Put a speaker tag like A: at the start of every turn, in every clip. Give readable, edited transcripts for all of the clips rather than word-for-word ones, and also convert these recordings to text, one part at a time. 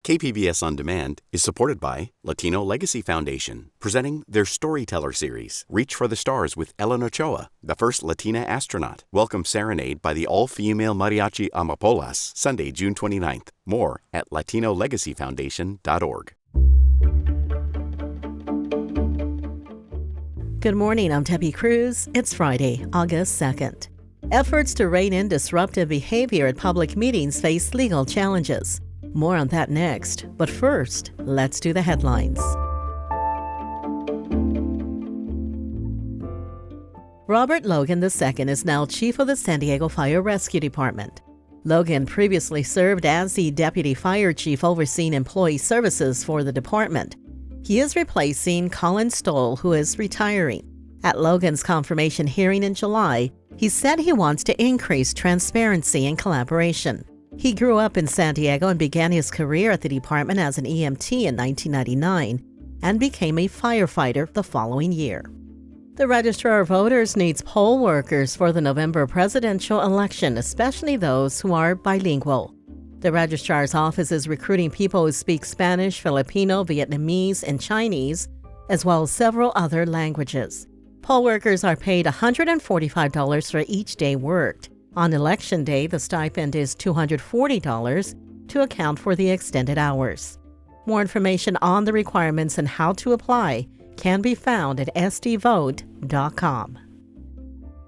A: KPBS On Demand is supported by Latino Legacy Foundation, presenting their Storyteller series, Reach for the Stars with Ellen Ochoa, the first Latina astronaut. Welcome Serenade by the all-female mariachi Amapolas, Sunday, June 29th. More at latinolegacyfoundation.org.
B: Good morning, I'm Debbie Cruz. It's Friday, August 2nd. Efforts to rein in disruptive behavior at public meetings face legal challenges. More on that next, but first, let's do the headlines. Robert Logan II is now chief of the San Diego Fire Rescue Department. Logan previously served as the deputy fire chief overseeing employee services for the department. He is replacing Colin Stoll, who is retiring. At Logan's confirmation hearing in July, he said he wants to increase transparency and collaboration. He grew up in San Diego and began his career at the department as an EMT in 1999 and became a firefighter the following year. The Registrar of Voters needs poll workers for the November presidential election, especially those who are bilingual. The Registrar's office is recruiting people who speak Spanish, Filipino, Vietnamese, and Chinese, as well as several other languages. Poll workers are paid $145 for each day worked. On Election Day, the stipend is $240 to account for the extended hours. More information on the requirements and how to apply can be found at sdvote.com.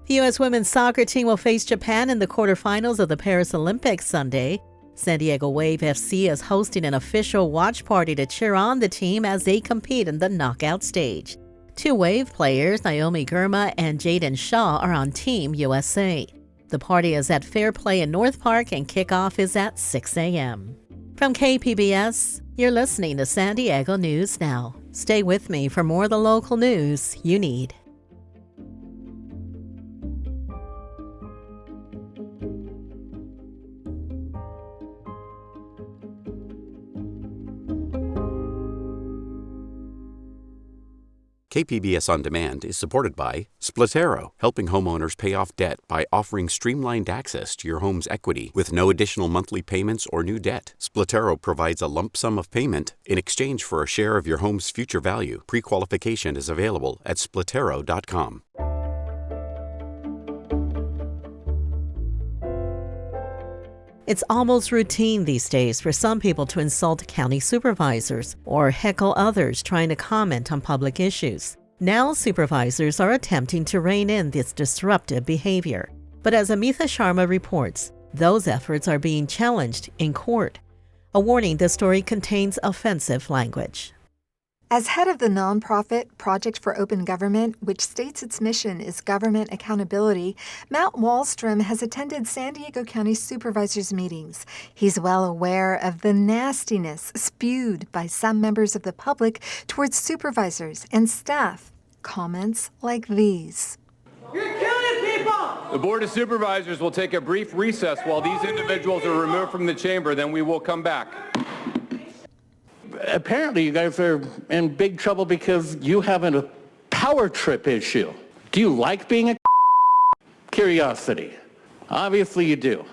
B: The U.S. women's soccer team will face Japan in the quarterfinals of the Paris Olympics Sunday. San Diego Wave FC is hosting an official watch party to cheer on the team as they compete in the knockout stage. Two Wave players, Naomi Girma and Jaden Shaw, are on Team USA. The party is at Fair Play in North Park and kickoff is at 6 a.m. From KPBS, you're listening to San Diego News Now. Stay with me for more of the local news you need.
A: KPBS On Demand is supported by Splatero, helping homeowners pay off debt by offering streamlined access to your home's equity with no additional monthly payments or new debt. Splatero provides a lump sum of payment in exchange for a share of your home's future value. Pre-qualification is available at splatero.com.
B: It's almost routine these days for some people to insult county supervisors or heckle others trying to comment on public issues. Now supervisors are attempting to rein in this disruptive behavior. But as Amitha Sharma reports, those efforts are being challenged in court. A warning, this story contains offensive language.
C: As head of the nonprofit Project for Open Government, which states its mission is government accountability, Matt Wallstrom has attended San Diego County Supervisors meetings. He's well aware of the nastiness spewed by some members of the public towards supervisors and staff. Comments like these.
D: You're killing people! The Board of Supervisors will take a brief recess while these individuals are removed from the chamber, then we will come back.
E: Apparently you guys are in big trouble because you have a power trip issue. Do you like being a curiosity? Obviously you do.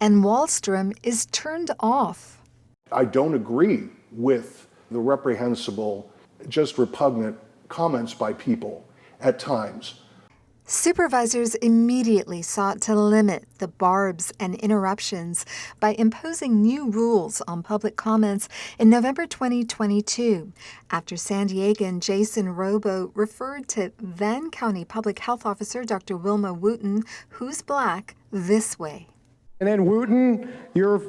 C: And Wallstrom is turned off.
F: I don't agree with the reprehensible, just repugnant comments by people at times.
C: Supervisors immediately sought to limit the barbs and interruptions by imposing new rules on public comments in November 2022, after San Diegan Jason Robo referred to then County Public Health Officer Dr. Wilma Wooten, who's Black, this way.
G: And then Wooten, you're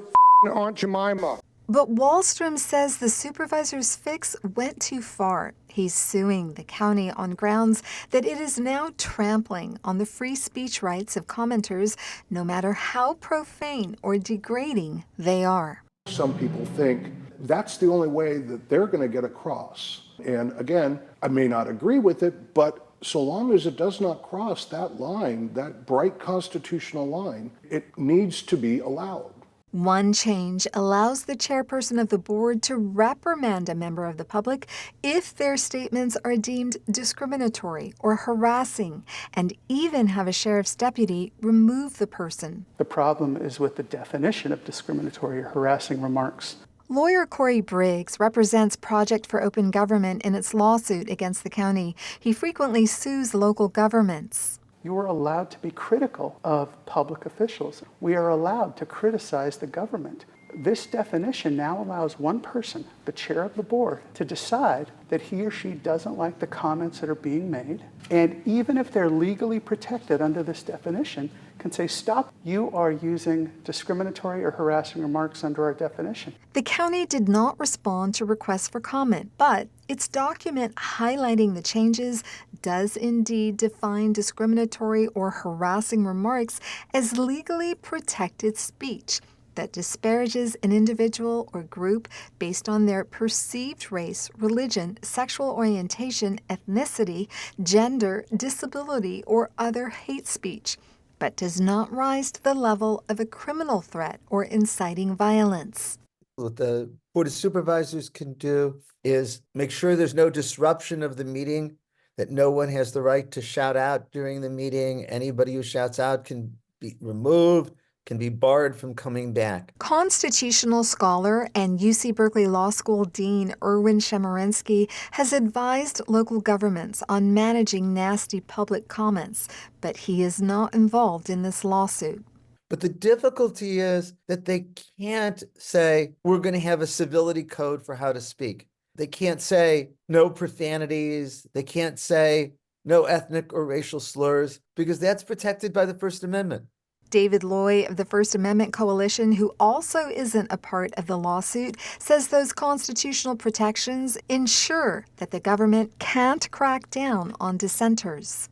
G: Aunt Jemima.
C: But Wallstrom says the supervisor's fix went too far. He's suing the county on grounds that it is now trampling on the free speech rights of commenters, no matter how profane or degrading they are.
F: Some people think that's the only way that they're going to get across. And again, I may not agree with it, but so long as it does not cross that line, that bright constitutional line, it needs to be allowed.
C: One change allows the chairperson of the board to reprimand a member of the public if their statements are deemed discriminatory or harassing, and even have a sheriff's deputy remove the person.
H: The problem is with the definition of discriminatory or harassing remarks.
C: Lawyer Corey Briggs represents Project for Open Government in its lawsuit against the county. He frequently sues local governments.
H: You are allowed to be critical of public officials. We are allowed to criticize the government. This definition now allows one person, the chair of the board, to decide that he or she doesn't like the comments that are being made. And even if they're legally protected under this definition, can say, stop, you are using discriminatory or harassing remarks under our definition.
C: The county did not respond to requests for comment, but its document highlighting the changes does indeed define discriminatory or harassing remarks as legally protected speech that disparages an individual or group based on their perceived race, religion, sexual orientation, ethnicity, gender, disability, or other hate speech, but does not rise to the level of a criminal threat or inciting violence.
I: What the Board of Supervisors can do is make sure there's no disruption of the meeting, that no one has the right to shout out during the meeting. Anybody who shouts out can be removed, can be barred from coming back.
C: Constitutional scholar and UC Berkeley Law School Dean Erwin Chemerinsky has advised local governments on managing nasty public comments, but he is not involved in this lawsuit.
I: But the difficulty is that they can't say, we're going to have a civility code for how to speak. They can't say no profanities. They can't say no ethnic or racial slurs, because that's protected by the First Amendment.
C: David Loy of the First Amendment Coalition, who also isn't a part of the lawsuit, says those constitutional protections ensure that the government can't crack down on dissenters.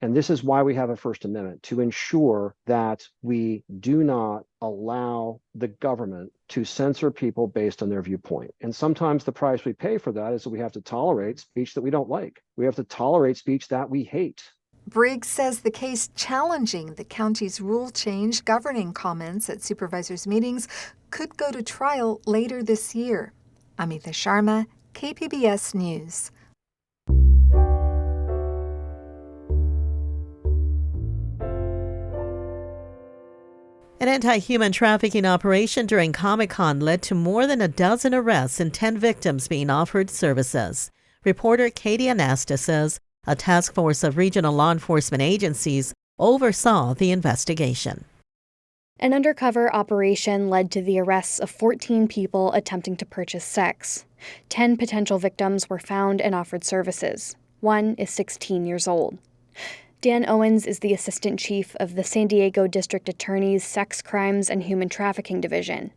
J: And this is why we have a First Amendment, to ensure that we do not allow the government to censor people based on their viewpoint. And sometimes the price we pay for that is that we have to tolerate speech that we don't like. We have to tolerate speech that we hate.
C: Briggs says the case challenging the county's rule change governing comments at supervisors' meetings could go to trial later this year. Amita Sharma, KPBS News.
B: An anti-human trafficking operation during Comic-Con led to more than a dozen arrests and 10 victims being offered services. Reporter Katie Anasta says a task force of regional law enforcement agencies oversaw the investigation.
K: An undercover operation led to the arrests of 14 people attempting to purchase sex. 10 potential victims were found and offered services. One is 16 years old. Dan Owens is the assistant chief of the San Diego District Attorney's Sex Crimes and Human Trafficking Division.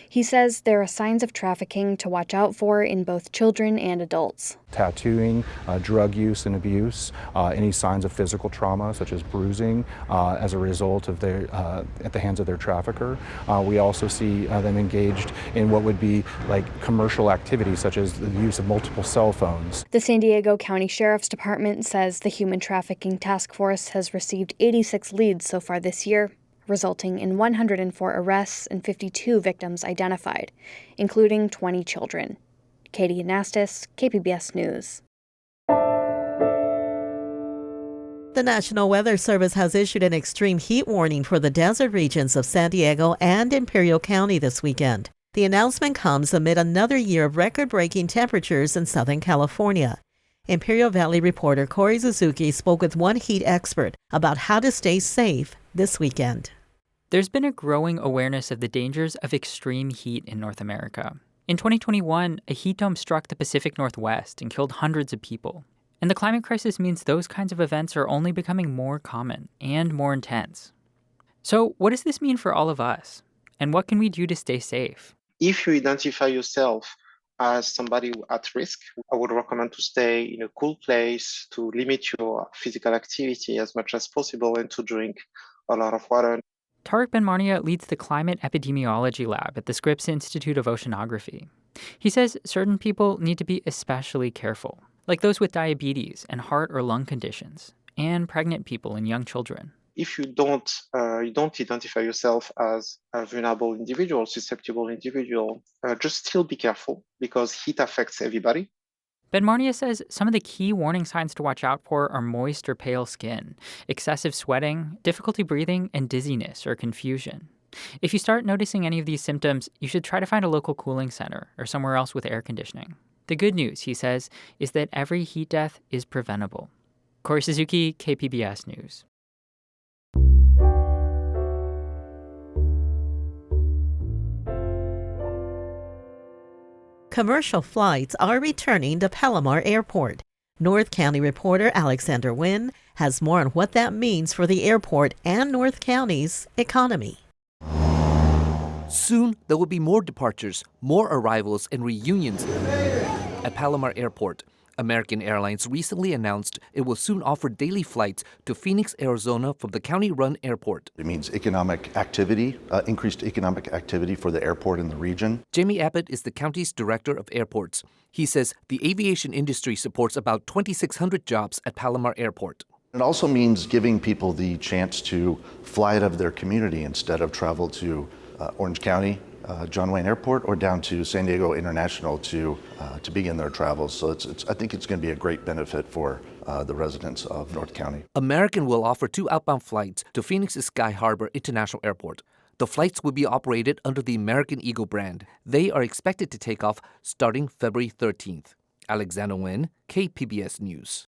K: He says there are signs of trafficking to watch out for in both children and adults.
L: Tattooing, drug use and abuse, any signs of physical trauma such as bruising as a result of at the hands of their trafficker. We also see them engaged in what would be like commercial activities such as the use of multiple cell phones.
K: The San Diego County Sheriff's Department says the Human Trafficking Task Force has received 86 leads so far this year, resulting in 104 arrests and 52 victims identified, including 20 children. Katie Anastas, KPBS News.
B: The National Weather Service has issued an extreme heat warning for the desert regions of San Diego and Imperial County this weekend. The announcement comes amid another year of record-breaking temperatures in Southern California. Imperial Valley reporter Corey Suzuki spoke with one heat expert about how to stay safe this weekend.
M: There's been a growing awareness of the dangers of extreme heat in North America. In 2021, a heat dome struck the Pacific Northwest and killed hundreds of people. And the climate crisis means those kinds of events are only becoming more common and more intense. So what does this mean for all of us? And what can we do to stay safe?
N: If you identify yourself as somebody at risk, I would recommend to stay in a cool place, to limit your physical activity as much as possible, and to drink a lot of water.
M: Tariq Ben-Marnia leads the Climate Epidemiology Lab at the Scripps Institute of Oceanography. He says certain people need to be especially careful, like those with diabetes and heart or lung conditions, and pregnant people and young children.
N: If you don't identify yourself as a vulnerable individual, susceptible individual, just still be careful, because heat affects everybody.
M: Ben-Marnia says some of the key warning signs to watch out for are moist or pale skin, excessive sweating, difficulty breathing, and dizziness or confusion. If you start noticing any of these symptoms, you should try to find a local cooling center or somewhere else with air conditioning. The good news, he says, is that every heat death is preventable. Corey Suzuki, KPBS News.
B: Commercial flights are returning to Palomar Airport. North County reporter Alexander Nguyen has more on what that means for the airport and North County's economy.
O: Soon, there will be more departures, more arrivals, and reunions at Palomar Airport. American Airlines recently announced it will soon offer daily flights to Phoenix, Arizona from the county-run airport.
P: It means economic activity, increased economic activity for the airport in the region.
O: Jamie Abbott is the county's director of airports. He says the aviation industry supports about 2,600 jobs at Palomar Airport.
P: It also means giving people the chance to fly out of their community instead of travel to Orange County, John Wayne Airport, or down to San Diego International to begin their travels. So I think it's going to be a great benefit for the residents of North County.
O: American will offer 2 outbound flights to Phoenix's Sky Harbor International Airport. The flights will be operated under the American Eagle brand. They are expected to take off starting February 13th. Alexander Nguyen, KPBS News.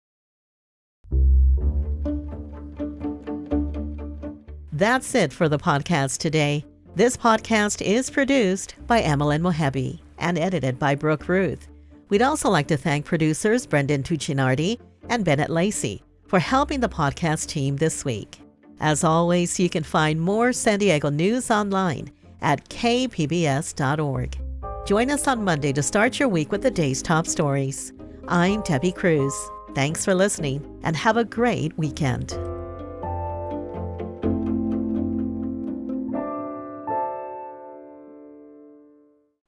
B: That's it for the podcast today. This podcast is produced by Emmeline Mohebi and edited by Brooke Ruth. We'd also like to thank producers Brendan Tuccinardi and Bennett Lacey for helping the podcast team this week. As always, you can find more San Diego news online at kpbs.org. Join us on Monday to start your week with the day's top stories. I'm Debbie Cruz. Thanks for listening and have a great weekend.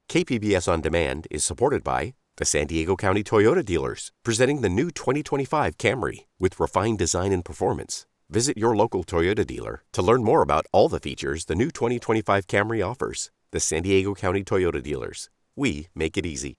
A: KPBS On Demand is supported by the San Diego County Toyota dealers, presenting the new 2025 Camry with refined design and performance. Visit your local Toyota dealer to learn more about all the features the new 2025 Camry offers. The San Diego County Toyota dealers. We make it easy.